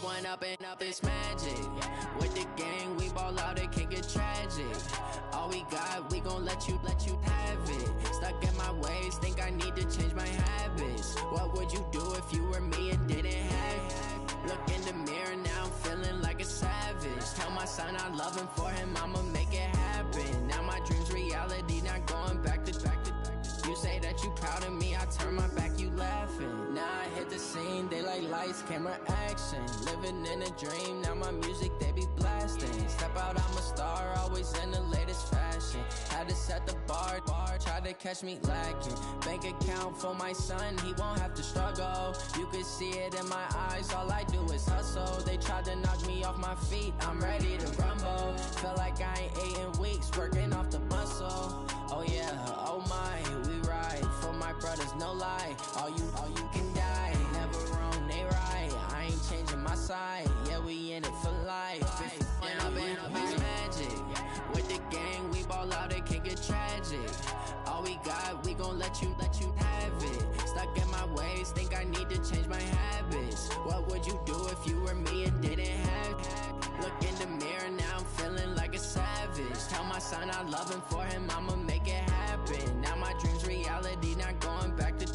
One up and up is magic. With the gang, we ball out, it can get tragic. All we got, we gon' let you have it. Stuck in my ways, think I need to change my habits. What would you do if you were me and didn't have it? Look in the mirror, now I'm feeling like a savage. Tell my son I love him, for him I'ma make it happen. Now my dream's reality, not going back to. You say that you proud of me, I turn my back, you laughing. Now I hit the scene, they like lights, camera, action. Living in a dream, now my music, they be blasting. Step out, I'm a star, always in the latest fashion. Had to set the bar, try to catch me lacking. Bank account for my son, he won't have to struggle. You can see it in my eyes, all I do is hustle. They tried to knock me off my feet, I'm ready to rumble. Felt like I ain't ate in weeks, working off the muscle. Oh yeah, oh my, we ride for my brothers, no lie. All you can die, never wrong, they right. I ain't changing my side, yeah, we in it for life. Up and up is magic. With the gang, we ball out, it can get tragic. All we got, we gon' let you have it. Stuck in my ways, think I need to change my habits. What would you do if you were me and didn't have it? Look in the mirror, now I'm feeling like a savage. Tell my son I love him, for him I'ma make it happen. Now my dream's reality, not going back to.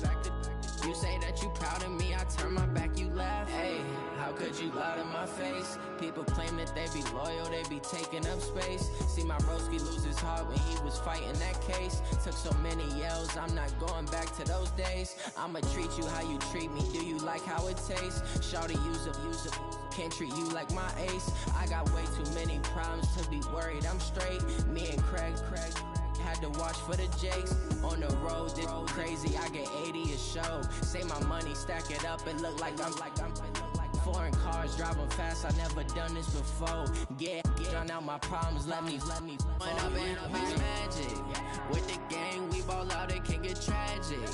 You say that you proud of me, I turn my back, you laugh. Hey, how could you lie to my face? People claim that they be loyal, they be taking up space. See my broski lose his heart when he was fighting that case. Took so many yells, I'm not going back to those days. I'ma treat you how you treat me, do you like how it tastes? Shawty, use up, can't treat you like my ace. I got way too many problems to be worried, I'm straight. Me and Craig had to watch for the Jakes. On the road, this crazy, I get 80 a show. Say my money, stack it up, it look like I'm foreign cars, driving fast, I never done this before. Get drown out my problems, let me One up and up is magic. With the gang, we ball out, it can get tragic.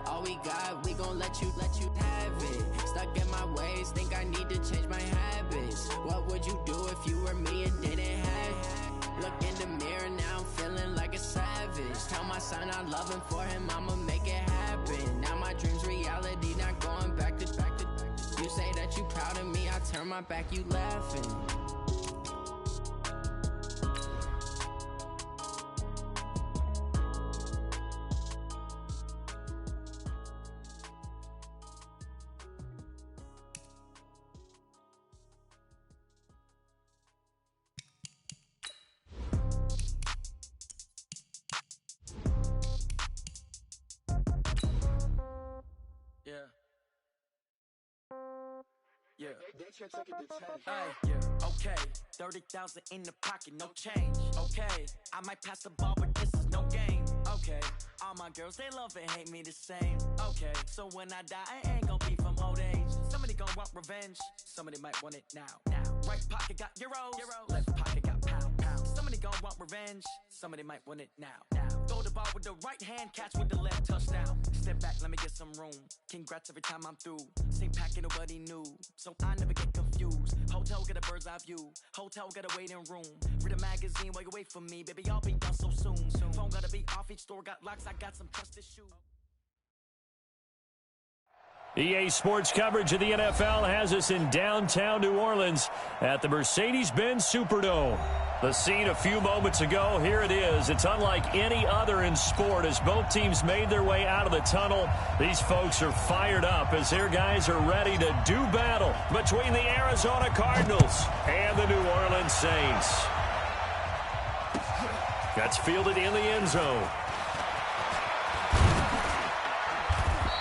All we got, we gon' let you have it. Stuck in my ways, think I need to change my habits. What would you do if you were me and didn't have it? Look in the mirror, now I'm feeling like a savage. Tell my son I love him, for him I'ma make it happen. Now my dream's reality, not going back to. You say that you proud of me, I turn my back, you laughing. Yeah. Hey, yeah. Okay, 30,000 in the pocket, no change. Okay, I might pass the ball, but this is no game. Okay, all my girls, they love and hate me the same. Okay, so when I die, I ain't gon' be from old age. Somebody gon' want revenge, somebody might want it now. Right pocket got euros, left pocket got pound. Somebody gon' want revenge, somebody might want it now. Throw the ball with the right hand, catch with the left, touchdown. Step back, let me get some room. Congrats every time I'm through. Same packet, nobody knew, so I never get confused. Hotel got a bird's eye view, hotel got a waiting room. Read a magazine while you wait for me, baby, I'll be done so soon. Phone gotta be off, each store got locks, I got some trusted shoes. EA Sports coverage of the NFL has us in downtown New Orleans at the Mercedes-Benz Superdome. The scene a few moments ago, here it is. It's unlike any other in sport as both teams made their way out of the tunnel. These folks are fired up as their guys are ready to do battle between the Arizona Cardinals and the New Orleans Saints. That's fielded in the end zone.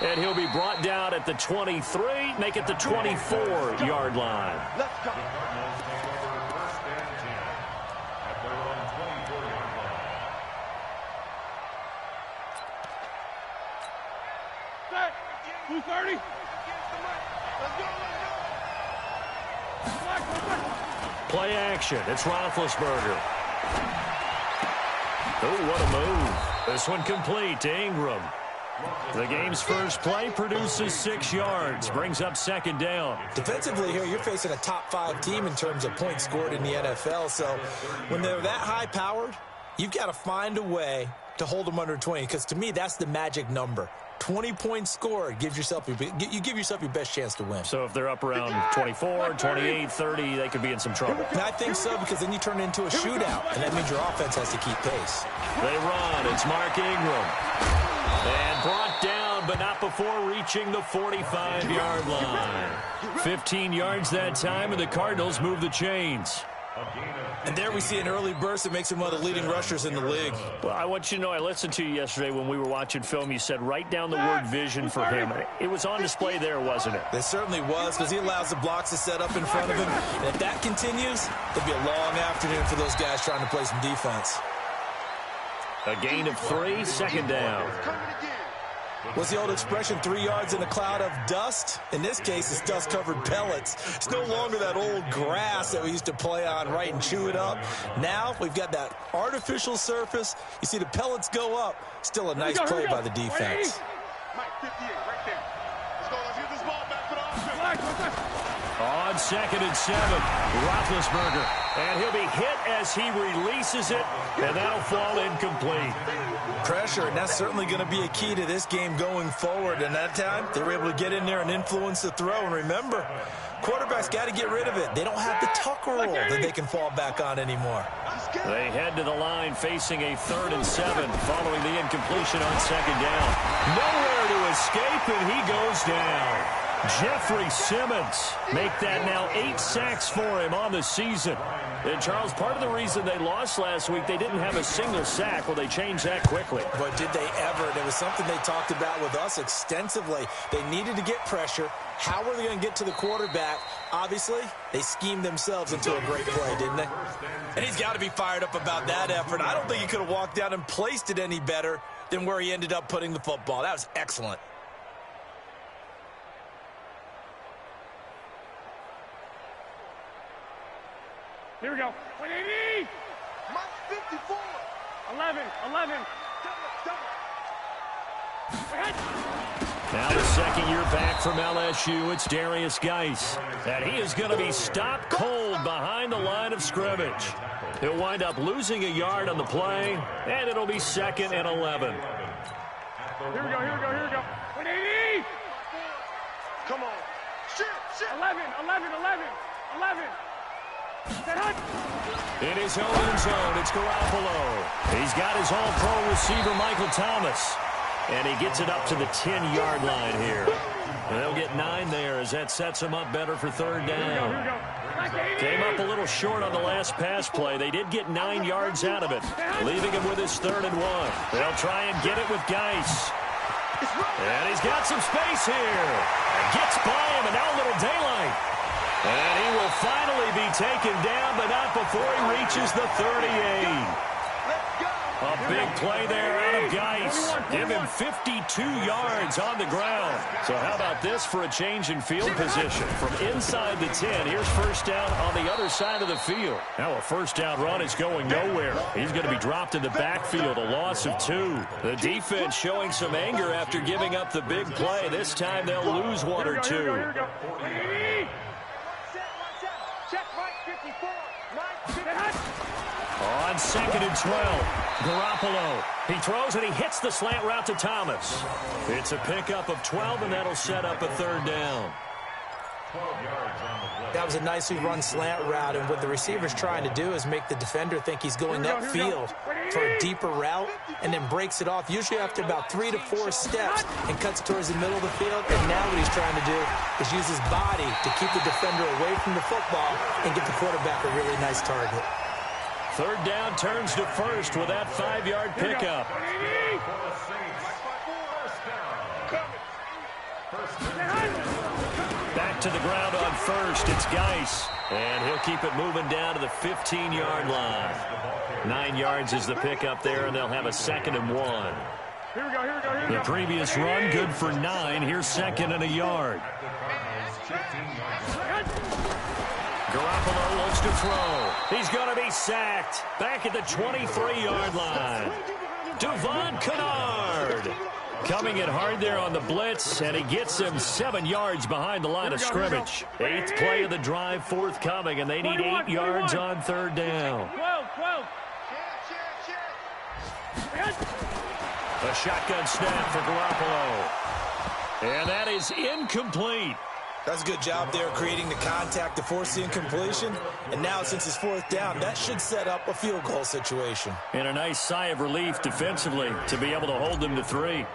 And he'll be brought down at the 23, make it the 24-yard line. Let's go. Set. 230. Play action. It's Roethlisberger. Oh, what a move. This one complete to Ingram. The game's first play produces 6 yards, brings up second down. Defensively here, you're facing a top-5 team in terms of points scored in the NFL, so when they're that high-powered, you've got to find a way to hold them under 20, because to me, that's the magic number. 20-point score, you give yourself your best chance to win. So if they're up around 24, 28, 30, they could be in some trouble. And I think so, because then you turn it into a shootout, and that means your offense has to keep pace. They run. It's Mark Ingram. And brought down, but not before reaching the 45-yard line. 15 yards that time, and the Cardinals move the chains. And there we see an early burst that makes him one of the leading rushers in the league. Well, I want you to know, I listened to you yesterday when we were watching film. You said write down the word vision for him. It was on display there, wasn't it? It certainly was, because he allows the blocks to set up in front of him. And if that continues, it'll be a long afternoon for those guys trying to play some defense. A gain of 3, second down. What's the old expression, 3 yards in a cloud of dust? In this case, it's dust-covered pellets. It's no longer that old grass that we used to play on, right, and chew it up. Now we've got that artificial surface. You see the pellets go up. Still a nice play by the defense. Mike, 58, right there. Let's get this ball back for the offense. On 2nd and 7, Roethlisberger. And he'll be hit as he releases it, and that'll fall incomplete. Pressure, and that's certainly going to be a key to this game going forward. And that time, they were able to get in there and influence the throw. And remember, quarterbacks got to get rid of it. They don't have the tuck roll that they can fall back on anymore. They head to the line facing a 3rd and 7 following the incompletion on 2nd down. Nowhere to escape, and he goes down. Jeffrey Simmons make that now 8 sacks for him on the season. And, Charles, part of the reason they lost last week, they didn't have a single sack. Well, they changed that quickly. But did they ever? It was something they talked about with us extensively. They needed to get pressure. How were they going to get to the quarterback? Obviously, they schemed themselves into a great play, didn't they? And he's got to be fired up about that effort. I don't think he could have walked out and placed it any better than where he ended up putting the football. That was excellent. Here we go. 180. Mike, 54. 11. Now the second year back from LSU, it's Darius Geis. And he is going to be stopped cold behind the line of scrimmage. He'll wind up losing a yard on the play, and it'll be 2nd and 11. Here we go. 180. Come on. Shit. 11. In his own zone, it's Garoppolo. He's got his all-pro receiver, Michael Thomas. And he gets it up to the 10-yard line here. And they'll get 9 there as that sets him up better for 3rd down. Came up a little short on the last pass play. They did get 9 yards out of it, leaving him with his 3rd and 1. They'll try and get it with Geis. And he's got some space here. Gets by him, and now a little daylight. And he will finally be taken down, but not before he reaches the 38. A big play there out of Geis. Give him 52 yards on the ground. So how about this for a change in field position? From inside the 10, here's 1st down on the other side of the field. Now a 1st down run is going nowhere. He's going to be dropped in the backfield, a loss of 2. The defense showing some anger after giving up the big play. This time they'll lose 1 or 2. On 2nd and 12, Garoppolo. He throws and he hits the slant route to Thomas. It's a pickup of 12, and that'll set up a 3rd down. That was a nicely run slant route, and what the receiver's trying to do is make the defender think he's going upfield for a deeper route, and then breaks it off, usually after about 3 to 4 steps, and cuts towards the middle of the field. And now what he's trying to do is use his body to keep the defender away from the football and get the quarterback a really nice target. 3rd down turns to 1st with that 5-yard pickup. Back to the ground on 1st. It's Geis. And he'll keep it moving down to the 15-yard line. 9 yards is the pickup there, and they'll have a 2nd and 1. Here we go. The previous run, good for 9. Here's 2nd and a yard. Garoppolo looks to throw. He's going to be sacked. Back at the 23-yard line. Devon Kennard coming in hard there on the blitz, and he gets him 7 yards behind the line of scrimmage. 8th play of the drive forthcoming, and they need 8 yards on 3rd down. A shotgun snap for Garoppolo. And that is incomplete. That's a good job there creating the contact to force the incompletion. And now since it's fourth down, that should set up a field goal situation. And a nice sigh of relief defensively to be able to hold them to 3.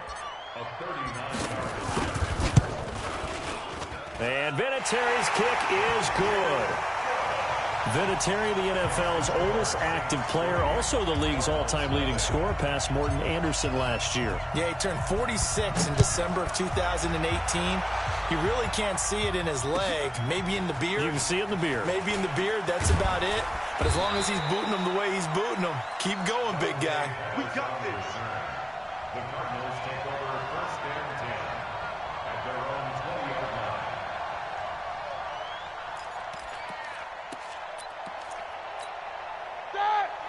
And Vinatieri's kick is good. Vinatieri, the NFL's oldest active player, also the league's all-time leading scorer, past Morton Anderson last year. Yeah, he turned 46 in December of 2018. You really can't see it in his leg. Maybe in the beard. You can see it in the beard. Maybe in the beard. That's about it. But as long as he's booting him the way he's booting him, keep going, big guy. We got this. The Cardinals take over first and 10 at their own 20-yard line.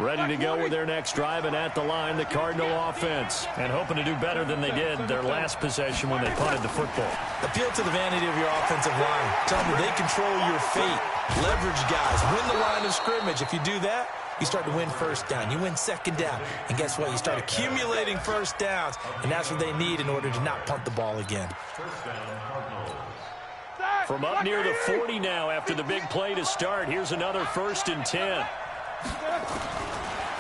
Ready to go with their next drive, and at the line, the Cardinal offense. And hoping to do better than they did their last possession when they punted the football. Appeal to the vanity of your offensive line. Tell them they control your fate. Leverage guys. Win the line of scrimmage. If you do that, you start to win first down. You win second down. And guess what? You start accumulating first downs. And that's what they need in order to not punt the ball again. First down, Cardinals. From up near the 40 now after the big play to start. Here's another 1st and 10.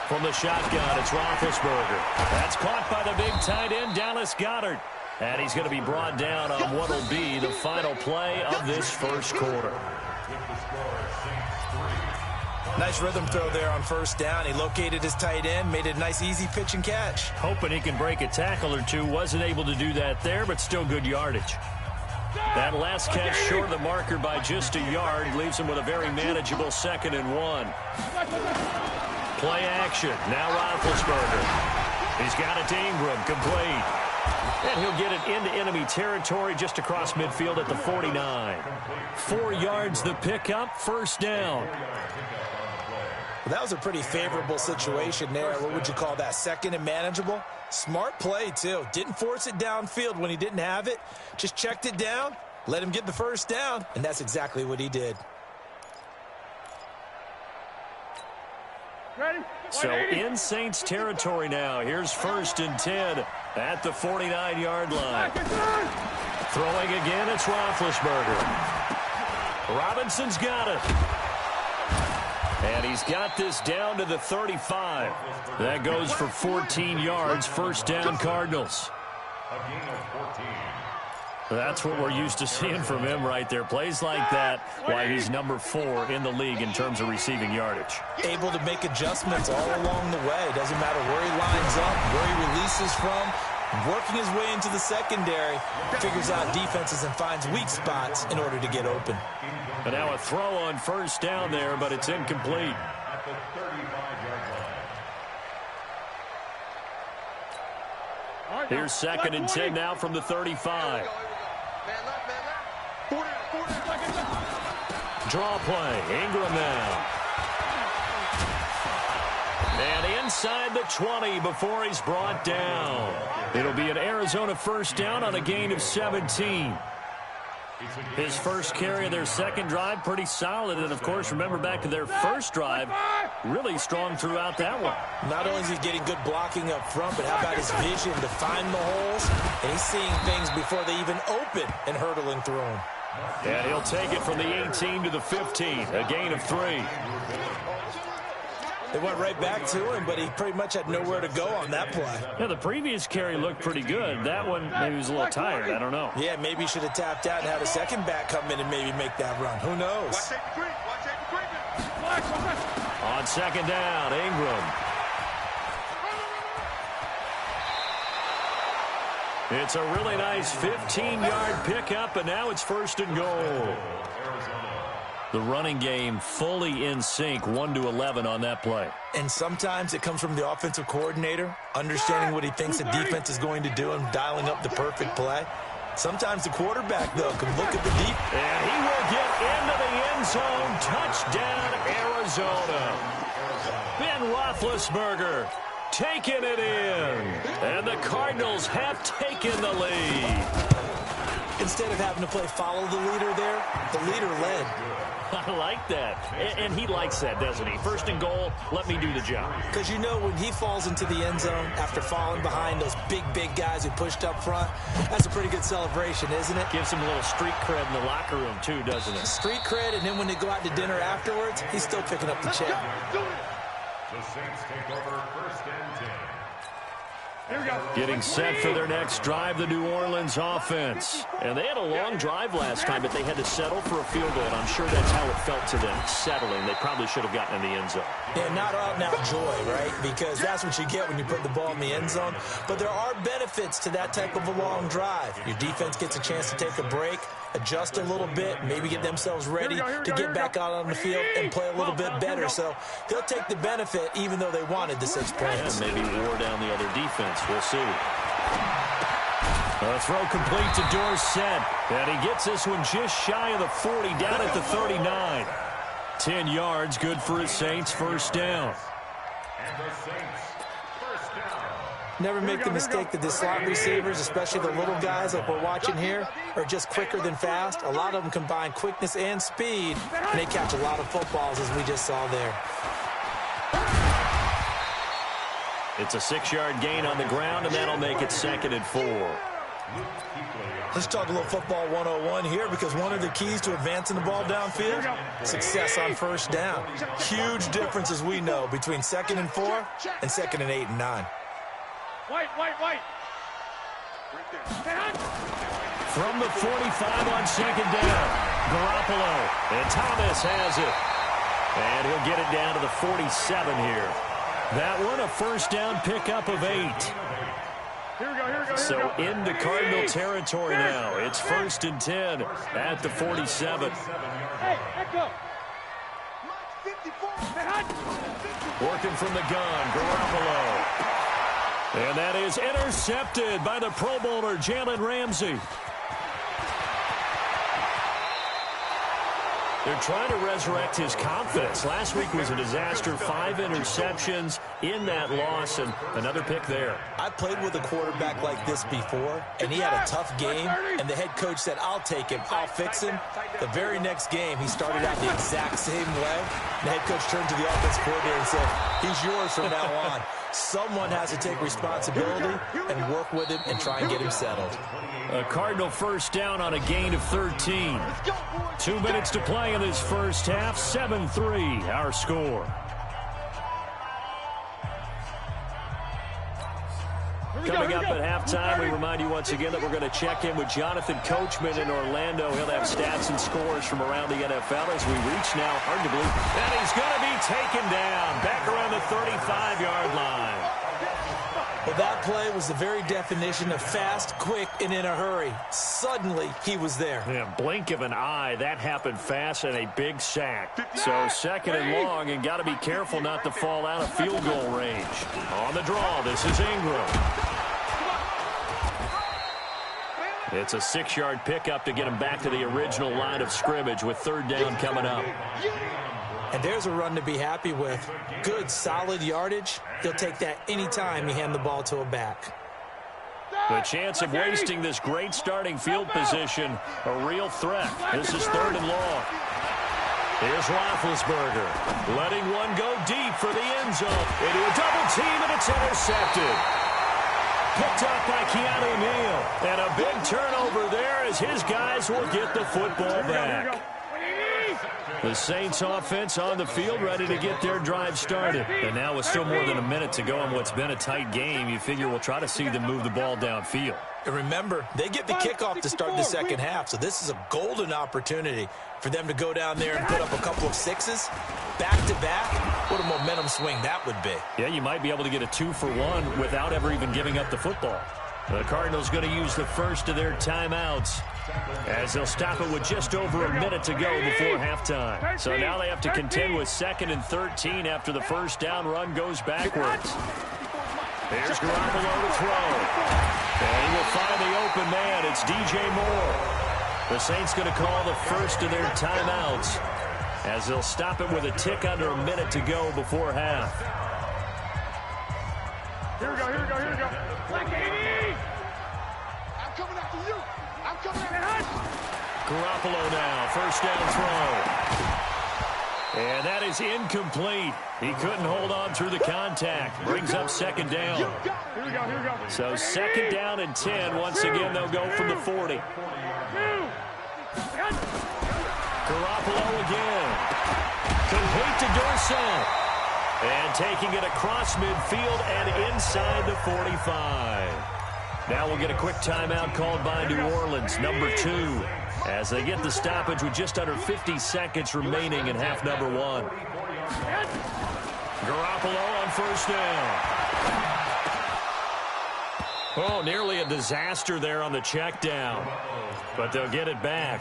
From the shotgun, it's Roethlisberger. That's caught by the big tight end, Dallas Goedert. And he's going to be brought down on what will be the final play of this first quarter. Nice rhythm throw there on first down. He located his tight end, made it a nice, easy pitch and catch. Hoping he can break a tackle or two. Wasn't able to do that there, but still good yardage. That last catch short of the marker by just a yard leaves him with a very manageable 2nd and 1. Play action. Now Roethlisberger. He's got it to Ingram. Complete. And he'll get it into enemy territory just across midfield at the 49. 4 yards the pickup. First down. Well, that was a pretty favorable situation there. What would you call that? 2nd and manageable? Smart play, too. Didn't force it downfield when he didn't have it. Just checked it down, let him get the first down, and that's exactly what he did. So in Saints territory now. Here's 1st and 10 at the 49-yard line. Throwing again, it's Roethlisberger. Robinson's got it. And he's got this down to the 35. That goes for 14 yards. First down, Cardinals. A gain of 14. That's what we're used to seeing from him right there. Plays like that, why he's number 4 in the league in terms of receiving yardage. Able to make adjustments all along the way. Doesn't matter where he lines up, where he releases from. Working his way into the secondary, figures out defenses and finds weak spots in order to get open. And now a throw on first down there, but it's incomplete. At the 35-yard line. Here's 2nd and 10 now from the 35. Draw play. Ingram now. And inside the 20 before he's brought down. It'll be an Arizona first down on a gain of 17. His first carry of their second drive, pretty solid. And, of course, remember back to their first drive, really strong throughout that one. Not only is he getting good blocking up front, but how about his vision to find the holes? And he's seeing things before they even open and hurtling through them. And he'll take it from the 18 to the 15, a gain of 3. They went right back to him, but he pretty much had nowhere to go on that play. Yeah, the previous carry looked pretty good. That one, maybe he was a little tired. I don't know. Yeah, maybe he should have tapped out and had a second back come in and maybe make that run. Who knows? On second down, Ingram. It's a really nice 15-yard pickup, and now it's 1st and goal. The running game fully in sync, 1-11 on that play. And sometimes it comes from the offensive coordinator, understanding what he thinks the defense is going to do and dialing up the perfect play. Sometimes the quarterback, though, can look at the deep. And he will get into the end zone. Touchdown, Arizona. Ben Roethlisberger taking it in. And the Cardinals have taken the lead. Instead of having to play follow the leader there, the leader led. I like that. And he likes that, doesn't he? First and goal, let me do the job. Because you know when he falls into the end zone after falling behind those big guys who pushed up front, that's a pretty good celebration, isn't it? Gives him a little street cred in the locker room, too, doesn't it? Street cred, and then when they go out to dinner afterwards, he's still picking up the check. The Saints take over first and 10. Getting set for their next drive, the New Orleans offense. And they had a long drive last time, but they had to settle for a field goal, and I'm sure that's how it felt to them, settling. They probably should have gotten in the end zone. Yeah, not out-and-out joy, right? Because that's what you get when you put the ball in the end zone. But there are benefits to that type of a long drive. Your defense gets a chance to take a break, adjust a little bit, maybe get themselves ready to get back out on the field and play a little bit better. So they'll take the benefit even though they wanted the 6 points. Yeah, maybe wore down the other defense. We'll see. A throw complete to Dorsett. And he gets this one just shy of the 40, down at the 39. 10 yards, good for his Saints, first down. And the Saints, first down. Never make the mistake that the slot receivers, especially the little guys like we're watching here, are just quicker than fast. A lot of them combine quickness and speed, and they catch a lot of footballs, as we just saw there. It's a 6-yard gain on the ground, and that'll make it 2nd and 4. Let's talk a little football 101 here, because one of the keys to advancing the ball downfield, success on first down. Huge difference, as we know, between 2nd and 4 and 2nd and 8 and 9. White. From the 45 on 2nd down, Garoppolo, and Thomas has it. And he'll get it down to the 47 here. That one, a first down pickup of 8. Here we go. So into Cardinal territory now. It's 1st and 10 at the 47. Hey, echo. Working from the gun, Garoppolo. And that is intercepted by the Pro Bowler, Jalen Ramsey. They're trying to resurrect his confidence. Last week was a disaster. 5 interceptions in that loss, and another pick there. I've played with a quarterback like this before, and he had a tough game, and the head coach said, I'll take him, I'll fix him. The very next game, he started out the exact same way. The head coach turned to the offensive coordinator and said, he's yours from now on. Someone has to take responsibility and work with him and try and get him settled. A Cardinal first down on a gain of 13. 2 minutes to play in this first half. 7-3, our score. Coming up at halftime, we remind you once again that we're going to check in with Jonathan Coachman in Orlando. He'll have stats and scores from around the NFL as we reach now, hard to believe, and he's going to be taken down back around the 35-yard line. Well, that play was the very definition of fast, quick, and in a hurry. Suddenly, he was there. Yeah, blink of an eye, that happened fast and a big sack. So 2nd and long, and got to be careful not to fall out of field goal range. On the draw, this is Ingram. It's a 6-yard pickup to get him back to the original line of scrimmage with 3rd down coming up. And there's a run to be happy with. Good, solid yardage. He'll take that anytime you hand the ball to a back. The chance of wasting this great starting field position, a real threat. This is 3rd and long. Here's Roethlisberger, letting one go deep for the end zone. Into a double team, and it's intercepted. Picked up by Keanu Neal. And a big turnover there as his guys will get the football back. The Saints offense on the field ready to get their drive started. And now with still more than a minute to go in what's been a tight game, you figure we'll try to see them move the ball downfield. And remember, they get the kickoff to start the second half, so this is a golden opportunity for them to go down there and put up a couple of 6s back-to-back. What a momentum swing that would be. Yeah, you might be able to get a 2-for-1 without ever even giving up the football. The Cardinals going to use the first of their timeouts as they'll stop it with just over a minute to go before halftime. So now they have to contend with 2nd and 13 after the first down run goes backwards. Here's Garoppolo to throw. And he will find the open man. It's DJ Moore. The Saints going to call the first of their timeouts as they'll stop it with a tick under a minute to go before half. Here we go. Black 80! I'm coming after you! I'm coming after you! Garoppolo now, first down throw. And that is incomplete. He couldn't hold on through the contact. Brings up second down. Here we go. So second down and 10. Once again, they'll go from the 40. Garoppolo again. Complete to Dorsett. And taking it across midfield and inside the 45. Now we'll get a quick timeout called by New Orleans, number 2. As they get the stoppage with just under 50 seconds remaining in half number 1. Garoppolo on first down. Oh, nearly a disaster there on the check down. But they'll get it back.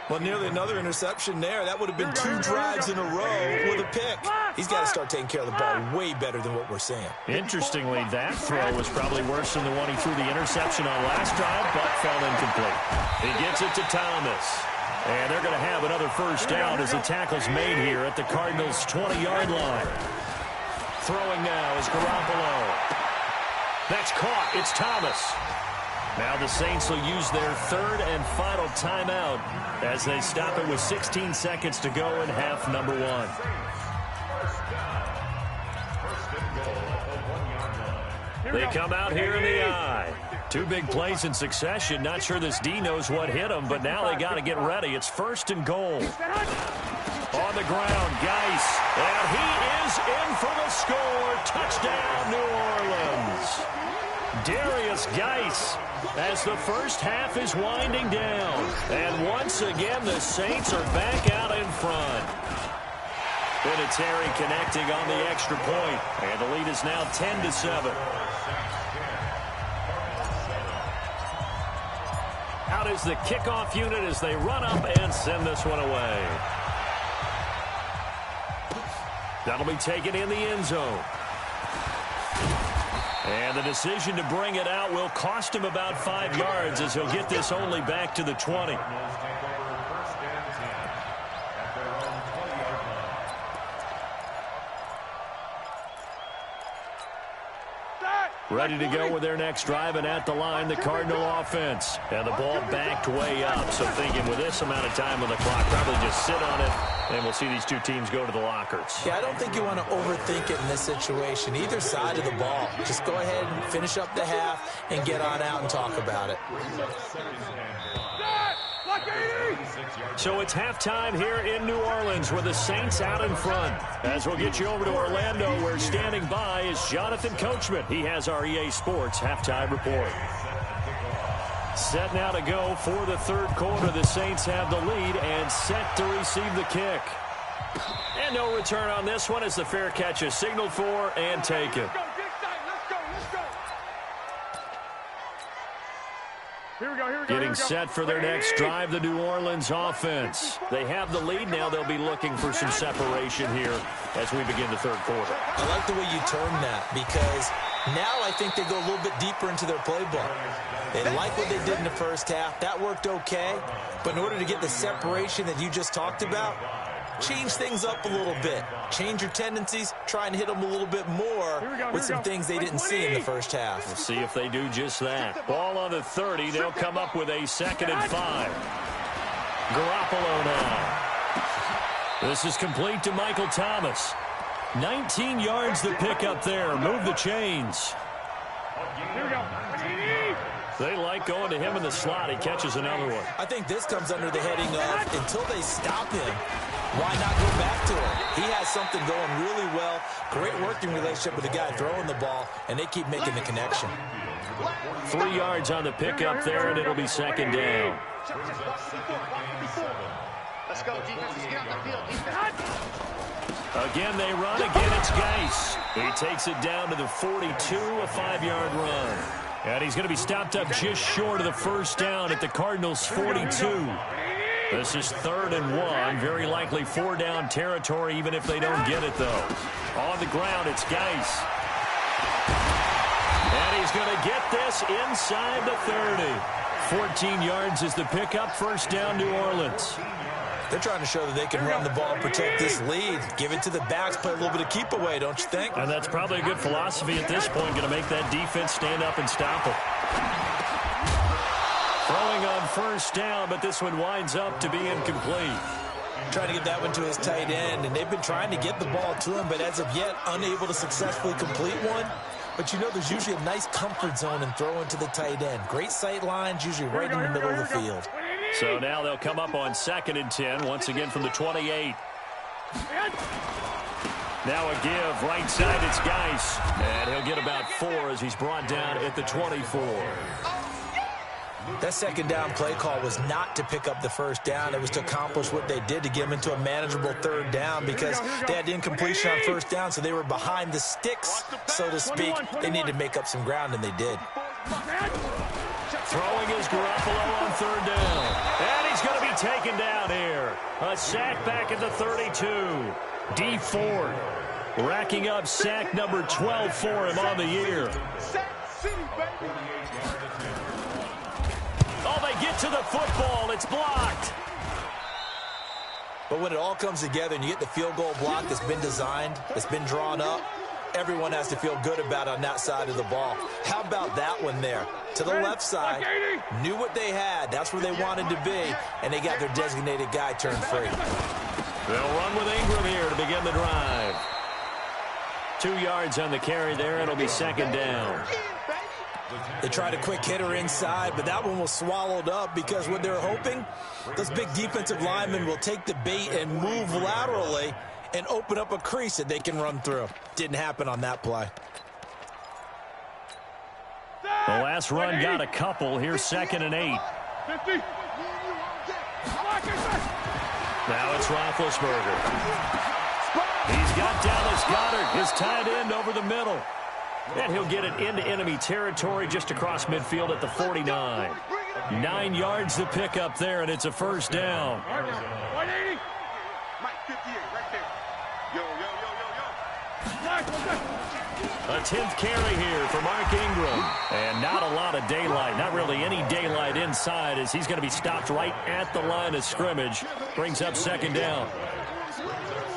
Well, nearly another interception there. That would have been 2 drives in a row with a pick. He's got to start taking care of the ball way better than what we're seeing. Interestingly, that throw was probably worse than the one he threw the interception on last drive, but fell incomplete. He gets it to Thomas. And they're going to have another first down as the tackle's made here at the Cardinals' 20-yard line. Throwing now is Garoppolo. That's caught. It's Thomas. Now the Saints will use their third and final timeout as they stop it with 16 seconds to go in half number 1. They come out here in the eye. 2 big plays in succession. Not sure this D knows what hit him, but now they got to get ready. It's first and goal. On the ground, Geis. And he is in for the score. Touchdown, New Orleans. Darius Geis as the first half is winding down. And once again, the Saints are back out in front. Vinatieri connecting on the extra point. And the lead is now 10-7. Out is the kickoff unit as they run up and send this one away. That'll be taken in the end zone. And the decision to bring it out will cost him about 5 yards as he'll get this only back to the 20. Ready to go with their next drive, and at the line, the Cardinal offense. And the ball backed way up. So thinking with this amount of time on the clock, probably just sit on it, and we'll see these two teams go to the lockers. Yeah, I don't think you want to overthink it in this situation. Either side of the ball. Just go ahead and finish up the half and get on out and talk about it. So it's halftime here in New Orleans with the Saints out in front. As we'll get you over to Orlando, where standing by is Jonathan Coachman. He has our EA Sports halftime report. Set now to go for the third quarter. The Saints have the lead and set to receive the kick. And no return on this one as the fair catch is signaled for and taken. Getting set for their next drive, the New Orleans offense. They have the lead now. They'll be looking for some separation here as we begin the third quarter. I like the way you term that, because now I think they go a little bit deeper into their playbook. They like what they did in the first half. That worked okay. But in order to get the separation that you just talked about, change things up a little bit. Change your tendencies. Try and hit them a little bit more with some things they didn't see in the first half. We'll see if they do just that. Ball on the 30. They'll come up with a 2nd and 5. Garoppolo now. This is complete to Michael Thomas. 19 yards to pick up there. Move the chains. They like going to him in the slot. He catches another one. I think this comes under the heading of, until they stop him, why not go back to him? He has something going really well. Great working relationship with the guy throwing the ball, and they keep making the connection. 3 yards on the pickup there, and it'll be 2nd down. Let's go, defense. Let's get on the field. Again, they run. Again, it's Geis. He takes it down to the 42, a 5-yard run. And he's going to be stopped up just short of the first down at the Cardinals' 42. This is 3rd and 1. Very likely 4-down territory, even if they don't get it, though. On the ground, it's Geis. And he's going to get this inside the 30. 14 yards is the pickup. First down, New Orleans. They're trying to show that they can run the ball and protect this lead. Give it to the backs, play a little bit of keep away, don't you think? And that's probably a good philosophy at this point, going to make that defense stand up and stop it. Throwing on first down, but this one winds up to be incomplete. Trying to get that one to his tight end, and they've been trying to get the ball to him, but as of yet, unable to successfully complete one. But you know there's usually a nice comfort zone in throwing to the tight end. Great sight lines, usually right in the middle of the field. So now they'll come up on 2nd and 10, once again from the 28. Now a give, right side, it's Geis. And he'll get about 4 as he's brought down at the 24. That second down play call was not to pick up the first down. It was to accomplish what they did to get them into a manageable 3rd down because they had the incompletion on 1st down, so they were behind the sticks, so to speak. They needed to make up some ground, and they did. Throwing is Garoppolo on 3rd down. And he's going to be taken down here. A sack back at the 32. D. Ford racking up sack number 12 for him on the year. Oh, they get to the football. It's blocked. But when it all comes together and you get the field goal block that's been designed, that's been drawn up, everyone has to feel good about on that side of the ball. How about that one there? To the left side, knew what they had. That's where they wanted to be, and they got their designated guy turned free. They'll run with Ingram here to begin the drive. 2 yards on the carry there. It'll be 2nd down. They tried a quick hitter inside, but that one was swallowed up because what they're hoping, those big defensive linemen will take the bait and move laterally and open up a crease that they can run through. Didn't happen on that play. The last run got a couple. Here's 2nd and 8. 50. Now it's Roethlisberger. He's got Dallas Goedert, his tight end, over the middle. And he'll get it into enemy territory just across midfield at the 49. 9 yards to pick up there, and it's a 1st down. 180. Mike 58 right there. Yo, yo, yo, yo, yo. A 10th carry here for Mark Ingram. And not a lot of daylight, not really any daylight inside as he's going to be stopped right at the line of scrimmage. Brings up 2nd down.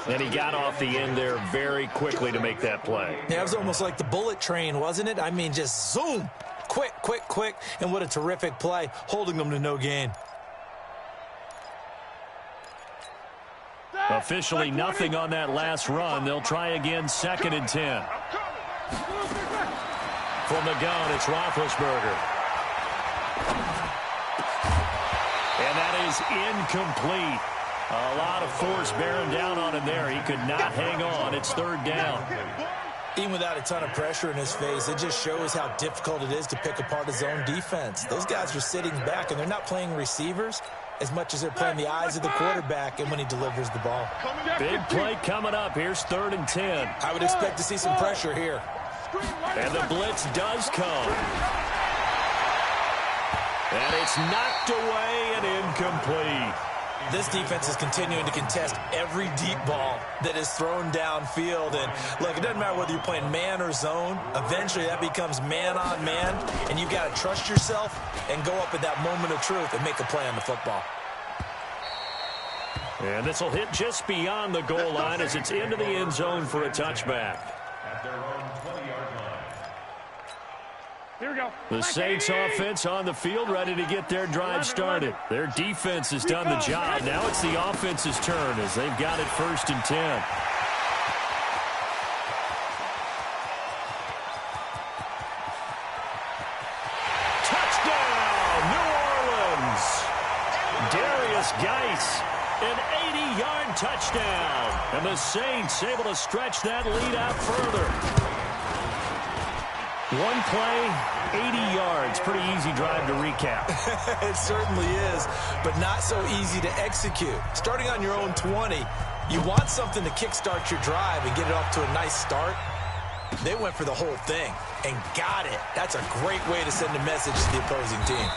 And he got off the end there very quickly to make that play. Yeah, it was almost like the bullet train, wasn't it? I mean, just zoom. Quick, quick, quick. And what a terrific play, holding them to no gain. Officially nothing on that last run. They'll try again, 2nd and 10. From the gun, it's Roethlisberger. And that is incomplete. A lot of force bearing down on him there. He could not hang on. It's 3rd down. Even without a ton of pressure in his face, it just shows how difficult it is to pick apart his own defense. Those guys are sitting back, and they're not playing receivers as much as they're playing the eyes of the quarterback and when he delivers the ball. Big play coming up. Here's 3rd and 10. I would expect to see some pressure here. And the blitz does come. And it's knocked away and incomplete. This defense is continuing to contest every deep ball that is thrown downfield. And, look, it doesn't matter whether you're playing man or zone. Eventually, that becomes man-on-man, and you've got to trust yourself and go up at that moment of truth and make a play on the football. And this will hit just beyond the goal line as it's into the end zone for a touchback. At their own 20-yard line. Here we go. The Saints offense on the field ready to get their drive started. Their defense has done the job. Now it's the offense's turn as they've got it 1st and 10. Touchdown, New Orleans. Darius Geis, an 80-yard touchdown. And the Saints able to stretch that lead out further. One play, 80 yards. Pretty easy drive to recap. It certainly is, but not so easy to execute. Starting on your own 20, you want something to kickstart your drive and get it off to a nice start. They went for the whole thing and got it. That's a great way to send a message to the opposing team.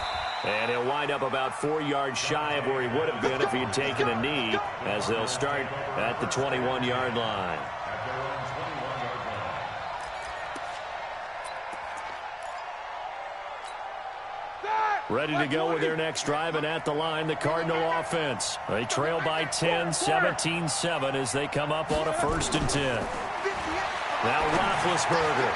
And he'll wind up about 4 yards shy of where he would have been if he had taken a knee as they'll start at the 21-yard line. Ready to go with their next drive, and at the line, the Cardinal offense. They trail by 10, 17-7 as they come up on a 1st and 10. Now Roethlisberger.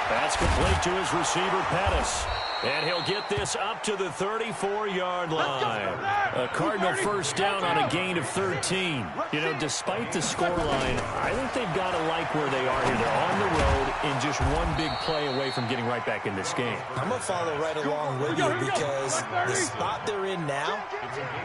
That's complete to his receiver, Pettis. And he'll get this up to the 34-yard line. A Cardinal first down on a gain of 13. You know, despite the scoreline, I think they've got to like where they are here. They're on the road in just one big play away from getting right back in this game. I'm going to follow right along with you because the spot they're in now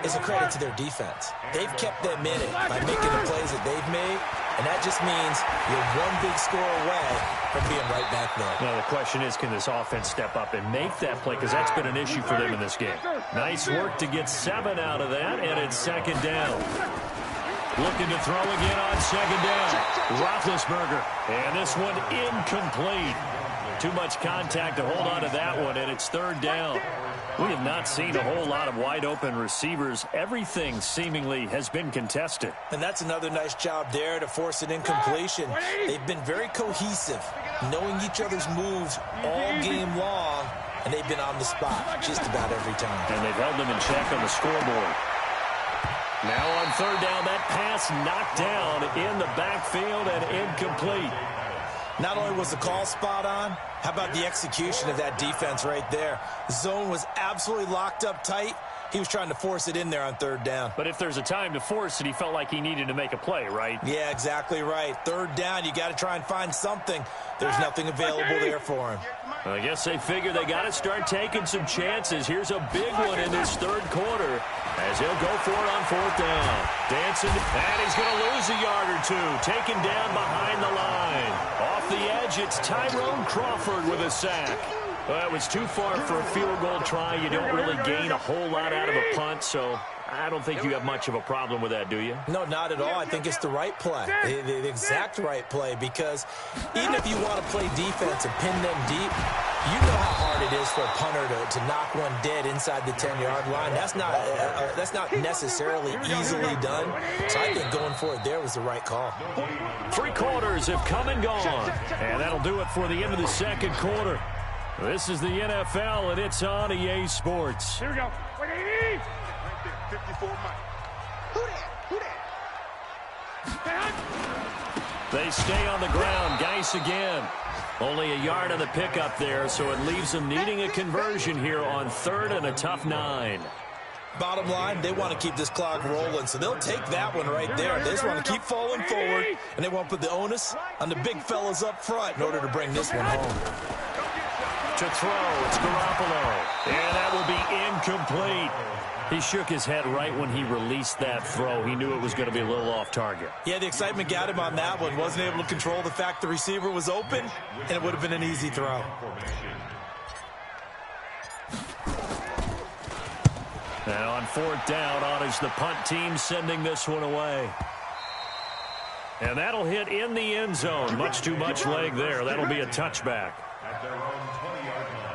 is a credit to their defense. They've kept them in it by making the plays that they've made, and that just means you're one big score away from being right back there. Now, the question is, can this offense step up and make that play? Because that's been an issue for them in this game. Nice work to get 7 out of that, and it's second down. Looking to throw again on second down. Roethlisberger, and this one incomplete. Too much contact to hold on to that one, and it's third down. We have not seen a whole lot of wide-open receivers. Everything seemingly has been contested. And that's another nice job there to force an incompletion. They've been very cohesive, knowing each other's moves all game long, and they've been on the spot just about every time. And they've held them in check on the scoreboard. Now on third down, that pass knocked down in the backfield and incomplete. Not only was the call spot on, how about the execution of that defense right there? The zone was absolutely locked up tight. He was trying to force it in there on third down. But if there's a time to force it, he felt like he needed to make a play, right? Yeah, exactly right. Third down, you got to try and find something. There's nothing available there for him. I guess they figure they got to start taking some chances. Here's a big one in this third quarter as he'll go for it on fourth down. Dancing, and he's going to lose a yard or two. Taken down behind the line. Off the edge, it's Tyrone Crawford with a sack. Well, it was too far for a field goal try. You don't really gain a whole lot out of a punt, so I don't think you have much of a problem with that, do you? No, not at all. I think it's the right play, the exact right play, because even if you want to play defense and pin them deep, you know how hard it is for a punter to knock one dead inside the 10-yard line. That's not necessarily easily done, so I think going for it there was the right call. 3 quarters have come and gone, and that'll do it for the end of the second quarter. This is the NFL, and it's on EA Sports. Here we go. 54 Mike. Who that? They stay on the ground. Geis again. Only a yard on the pickup there, so it leaves them needing a conversion here on third and a tough 9. Bottom line, they want to keep this clock rolling, so they'll take that one right there. They just want to keep falling forward, and they want to put the onus on the big fellas up front in order to bring this one home. To throw, it's Garoppolo, and that will be incomplete. He shook his head right when he released that throw. He knew it was going to be a little off target. Yeah, the excitement got him on that one. Wasn't able to control the fact the receiver was open, and it would have been an easy throw. Now on fourth down, on is the punt team sending this one away. And that'll hit in the end zone. Much too much leg there. That'll be a touchback. At their own 20-yard line.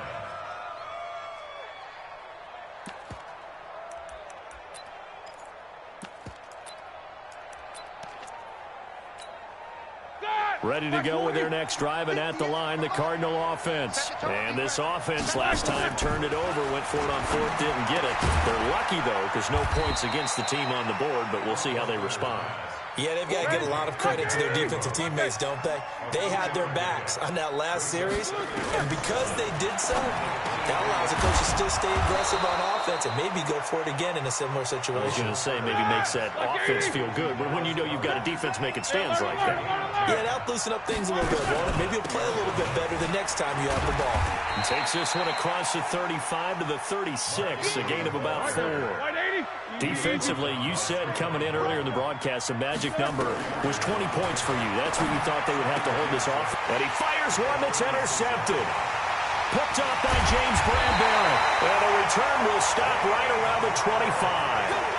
Ready to go with their next drive, and at the line, the Cardinal offense. And this offense last time turned it over, went for it on fourth, didn't get it. They're lucky, though, because no points against the team on the board, but we'll see how they respond. Yeah, they've got to get a lot of credit to their defensive teammates, don't they? They had their backs on that last series, and because they did so, that allows the coach to still stay aggressive on offense and maybe go for it again in a similar situation. I was going to say maybe makes that offense feel good, but when you know you've got a defense making stands like that. Yeah, that'll loosen up things a little bit, won't it? Maybe you'll play a little bit better the next time you have the ball. And takes this one across the 35 to the 36, a gain of about 4. Defensively, you said coming in earlier in the broadcast, the magic number was 20 points for you. That's what you thought they would have to hold this off. And he fires one that's intercepted. Picked off by James Bradbury. And the return will stop right around the 25.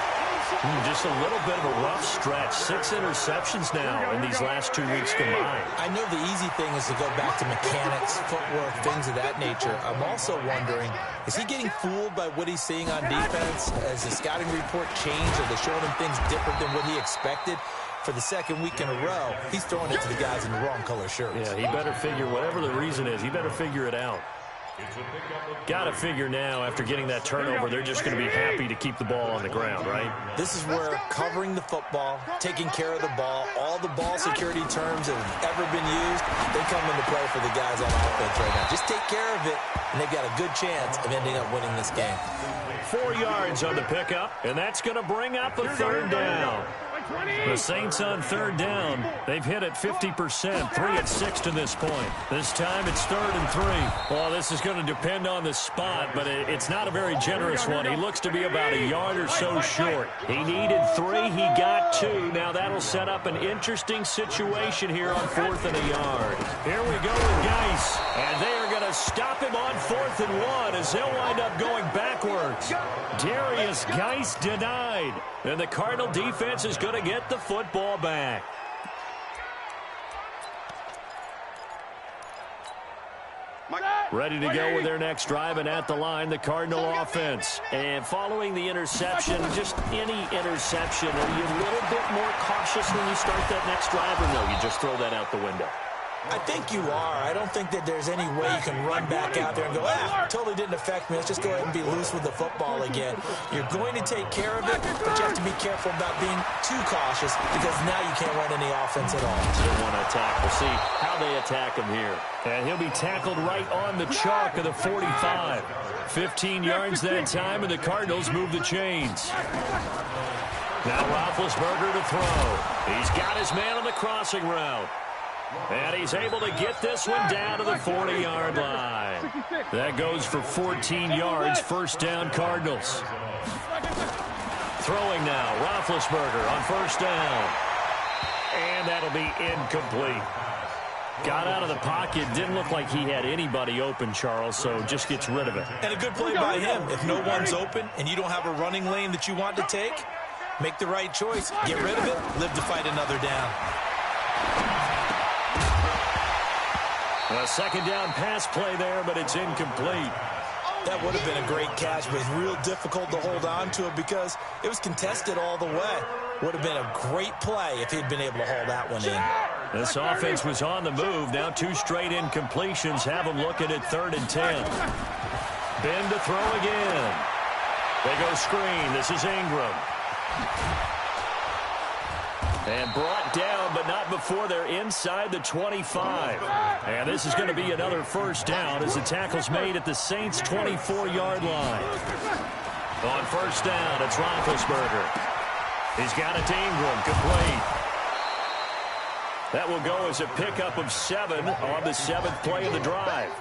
Just a little bit of a rough stretch. 6 interceptions now in these last 2 weeks combined. I know the easy thing is to go back to mechanics, footwork, things of that nature. I'm also wondering, is he getting fooled by what he's seeing on defense? Has the scouting report changed? Are they showing him things different than what he expected? For the second week in a row, he's throwing it to the guys in the wrong color shirts. Yeah, he better figure, whatever the reason is, he better figure it out. Got to figure now, after getting that turnover, they're just going to be happy to keep the ball on the ground, right? This is where covering the football, taking care of the ball, all the ball security terms that have ever been used, they come into play for the guys on offense right now. Just take care of it, and they've got a good chance of ending up winning this game. 4 yards on the pickup, and that's going to bring up a third down. The Saints on third down. They've hit it 50%, 3 at 6 to this point. This time it's 3rd and 3. Well, this is going to depend on the spot, but it's not a very generous one. He looks to be about a yard or so short. He needed 3. He got 2. Now that'll set up an interesting situation here on 4th and a yard. Here we go with Geis, and they are going to stop him on 4th and 1 as he'll wind up going backwards. Darius Geis denied, and the Cardinal defense is going to get the football back. Ready to go with their next drive, and at the line, the Cardinal offense. And following the interception, just any interception, are you a little bit more cautious when you start that next drive, or no, you just throw that out the window? I think you are. I don't think that there's any way you can run back out there and go, totally didn't affect me. Let's just go ahead and be loose with the football again. You're going to take care of it, but you have to be careful about being too cautious because now you can't run any offense at all. You don't want to attack. We'll see how they attack him here. And he'll be tackled right on the chalk of the 45. 15 yards that time, and the Cardinals move the chains. Now Roethlisberger to throw. He's got his man on the crossing route. And he's able to get this one down to the 40-yard line. That goes for 14 yards, first down Cardinals. Throwing now, Roethlisberger on first down. And that'll be incomplete. Got out of the pocket, didn't look like he had anybody open, Charles, so just gets rid of it. And a good play by him. If no one's open and you don't have a running lane that you want to take, make the right choice. Get rid of it, live to fight another down. A second down pass play there, but it's incomplete. That would have been a great catch, but it's real difficult to hold on to it because it was contested all the way. Would have been a great play if he'd been able to hold that one in. This offense was on the move. Now 2 straight incompletions have them looking at 3rd and 10. Ben to throw again. They go screen. This is Ingram. And brought down, but not before they're inside the 25. And this is going to be another first down as the tackle's made at the Saints' 24-yard line. On first down, it's Roethlisberger. He's got it to Ingram, complete. That will go as a pickup of 7 on the 7th play of the drive.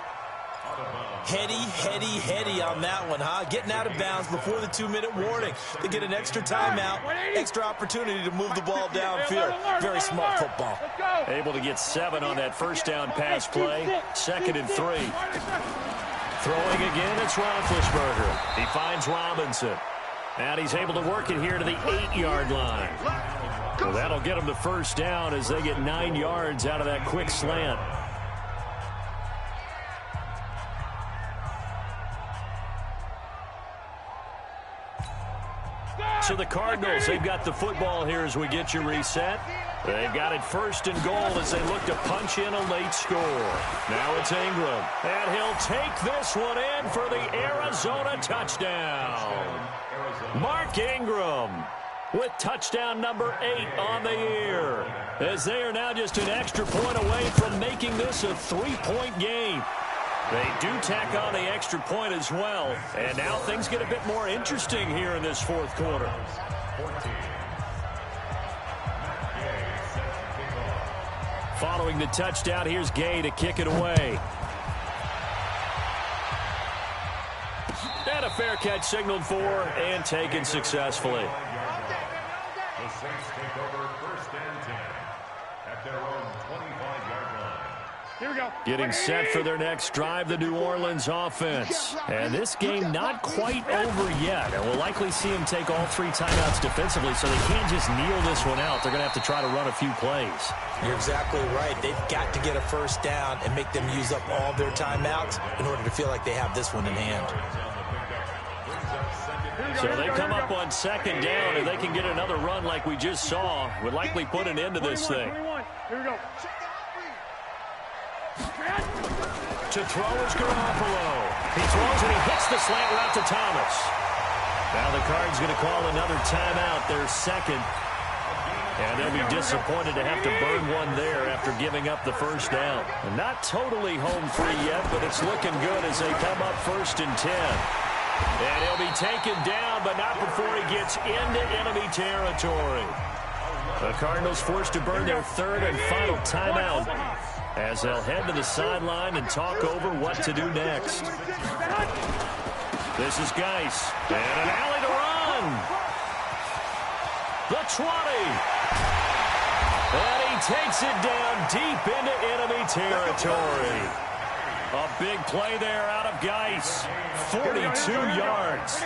Heady on that one, huh? Getting out of bounds before the 2-minute warning. They get an extra timeout, extra opportunity to move the ball downfield. Very smart football. Able to get 7 on that first down pass play. 2nd and 3. Throwing again, it's Roethlisberger. He finds Robinson. And he's able to work it here to the 8-yard line. Well, that'll get him the first down as they get 9 yards out of that quick slant. So the Cardinals, they've got the football here as we get you reset. They've got it 1st and goal as they look to punch in a late score. Now it's Ingram. And he'll take this one in for the Arizona touchdown. Mark Ingram with touchdown number 8 on the year. As they are now just an extra point away from making this a 3-point game. They do tack on the extra point as well. And now things get a bit more interesting here in this 4th quarter. Following the touchdown, here's Gay to kick it away. And a fair catch signaled for and taken successfully. The Saints take over 1st and 10 at their own 25-yard line. Here we go. Getting set for their next drive, the New Orleans offense. And this game not quite over yet. And we'll likely see them take all 3 timeouts defensively, so they can't just kneel this one out. They're going to have to try to run a few plays. You're exactly right. They've got to get a first down and make them use up all their timeouts in order to feel like they have this one in hand. So they come up on 2nd down, and they can get another run like we just saw. Would likely put an end to this thing. Here we go. To throw is Garoppolo. He throws and he hits the slant route to Thomas. Now the Cards going to call another timeout, their second. And they'll be disappointed to have to burn one there after giving up the first down. And not totally home free yet, but it's looking good as they come up 1st and 10. And he'll be taken down, but not before he gets into enemy territory. The Cardinals forced to burn their 3rd and final timeout as they'll head to the sideline and talk over what to do next. This is Geis. And an alley to run. The 20. And he takes it down deep into enemy territory. A big play there out of Geis. 42 yards.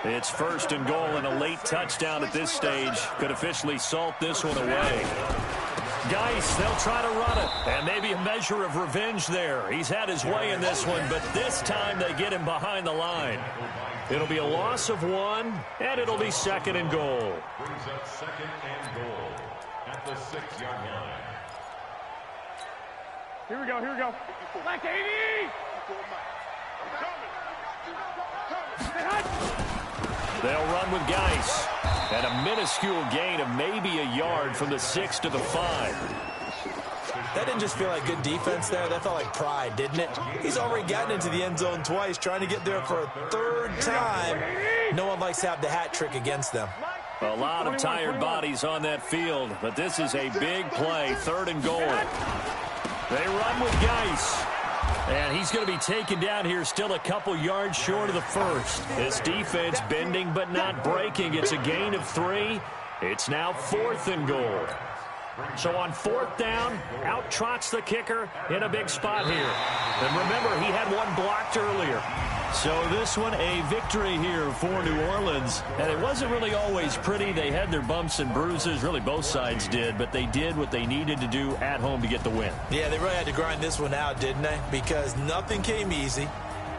It's 1st and goal and a late touchdown at this stage. Could officially salt this one away. Geis, they'll try to run it. And maybe a measure of revenge there. He's had his way in this one, but this time they get him behind the line. It'll be a loss of 1, and it'll be 2nd and goal. Brings up 2nd and goal at the 6-yard line. Here we go, here we go. Black 80! They'll run with Geis. And a minuscule gain of maybe a yard from the 6 to the 5. That didn't just feel like good defense there. That felt like pride, didn't it? He's already gotten into the end zone twice, trying to get there for a 3rd time. No one likes to have the hat trick against them. A lot of tired bodies on that field, but this is a big play, 3rd and goal. They run with Geis. And he's going to be taken down here still a couple yards short of the 1st. This defense bending but not breaking. It's a gain of 3. It's now 4th and goal. So on 4th down, out trots the kicker in a big spot here. And remember, he had one blocked earlier. So this one a victory here for New Orleans. And it wasn't really always pretty. They had their bumps and bruises. Really, both sides did. But they did what they needed to do at home to get the win. Yeah, they really had to grind this one out, didn't they? Because nothing came easy.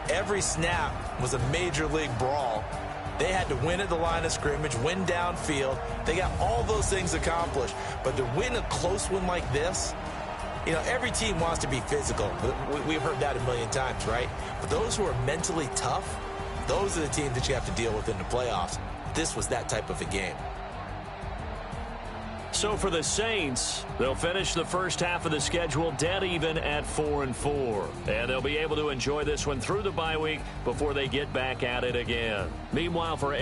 Every snap was a major league brawl. They had to win at the line of scrimmage, win downfield. They got all those things accomplished. But to win a close one like this, you know, every team wants to be physical. We've heard that a million times, right? But those who are mentally tough, those are the teams that you have to deal with in the playoffs. This was that type of a game. So for the Saints, they'll finish the first half of the schedule dead even at 4-4. And they'll be able to enjoy this one through the bye week before they get back at it again. Meanwhile, for